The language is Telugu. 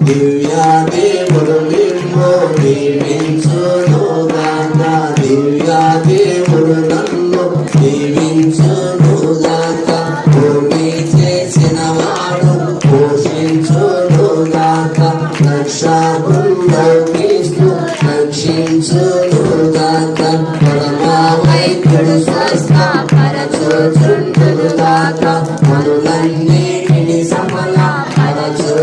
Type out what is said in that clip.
దివ్యాదేవుడు నిన్ను దీవించునుగాక, దివ్యాదేవుడు నన్ను దీవించునుగాక, భూమి చేసిన వాడు పోషించునుగాక, రక్షకుడు రక్షించునుగాక, పరమ వైద్యుడు స్వస్థ పరచుచుండుగాక, మనులన్నిటిని సమల పరచు